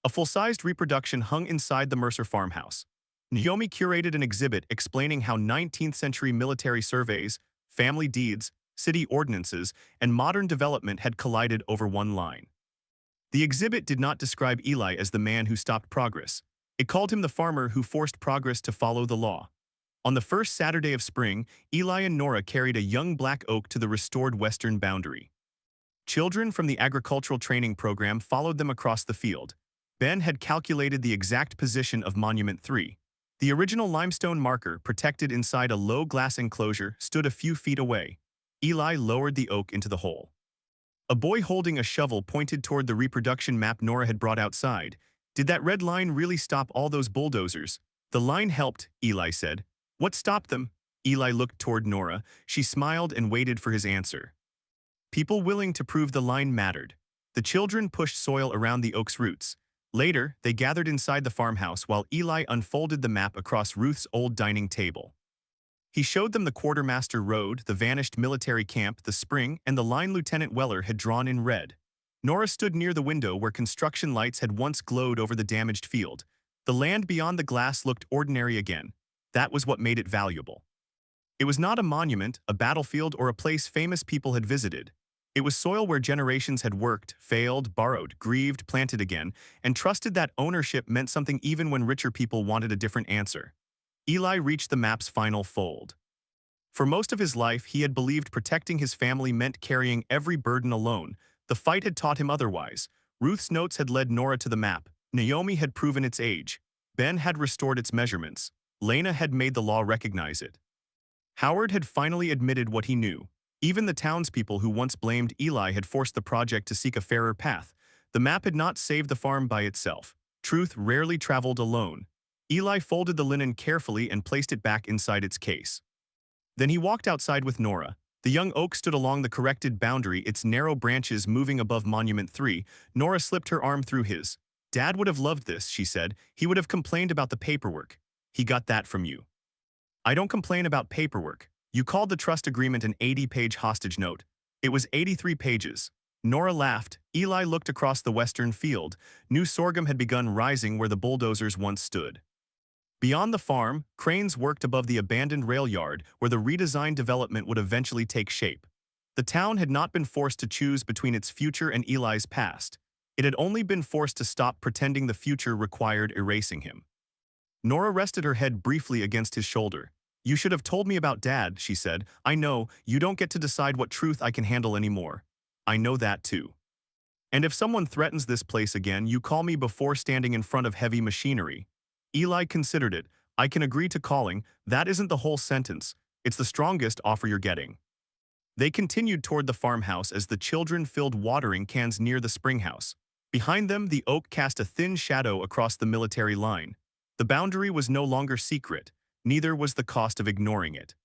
A full-sized reproduction hung inside the Mercer farmhouse. Naomi curated an exhibit explaining how 19th-century military surveys, family deeds, city ordinances, and modern development had collided over one line. The exhibit did not describe Eli as the man who stopped progress. It called him the farmer who forced progress to follow the law. On the first Saturday of spring, Eli and Nora carried a young black oak to the restored western boundary. Children from the agricultural training program followed them across the field. Ben had calculated the exact position of Monument 3. The original limestone marker, protected inside a low glass enclosure, stood a few feet away. Eli lowered the oak into the hole. A boy holding a shovel pointed toward the reproduction map Nora had brought outside. "Did that red line really stop all those bulldozers?" "The line helped," Eli said. "What stopped them?" Eli looked toward Nora. She smiled and waited for his answer. People willing to prove the line mattered. The children pushed soil around the oak's roots. Later, they gathered inside the farmhouse while Eli unfolded the map across Ruth's old dining table. He showed them the Quartermaster Road, the vanished military camp, the spring, and the line Lieutenant Weller had drawn in red. Nora stood near the window where construction lights had once glowed over the damaged field. The land beyond the glass looked ordinary again. That was what made it valuable. It was not a monument, a battlefield, or a place famous people had visited. It was soil where generations had worked, failed, borrowed, grieved, planted again, and trusted that ownership meant something even when richer people wanted a different answer. Eli reached the map's final fold. For most of his life, he had believed protecting his family meant carrying every burden alone. The fight had taught him otherwise. Ruth's notes had led Nora to the map. Naomi had proven its age. Ben had restored its measurements. Lena had made the law recognize it. Howard had finally admitted what he knew. Even the townspeople who once blamed Eli had forced the project to seek a fairer path. The map had not saved the farm by itself. Truth rarely traveled alone. Eli folded the linen carefully and placed it back inside its case. Then he walked outside with Nora. The young oak stood along the corrected boundary, its narrow branches moving above Monument 3. Nora slipped her arm through his. "Dad would have loved this," she said. "He would have complained about the paperwork." "He got that from you." "I don't complain about paperwork. You called the trust agreement an 80-page hostage note. It was 83 pages. Nora laughed. Eli looked across the western field. New sorghum had begun rising where the bulldozers once stood. Beyond the farm, cranes worked above the abandoned rail yard where the redesigned development would eventually take shape. The town had not been forced to choose between its future and Eli's past. It had only been forced to stop pretending the future required erasing him. Nora rested her head briefly against his shoulder. "You should have told me about Dad," she said. "I know, you don't get to decide what truth I can handle anymore. I know that too. And if someone threatens this place again, you call me before standing in front of heavy machinery." Eli considered it. "I can agree to calling. That isn't the whole sentence. It's the strongest offer you're getting." They continued toward the farmhouse as the children filled watering cans near the springhouse. Behind them, the oak cast a thin shadow across the military line. The boundary was no longer secret, neither was the cost of ignoring it.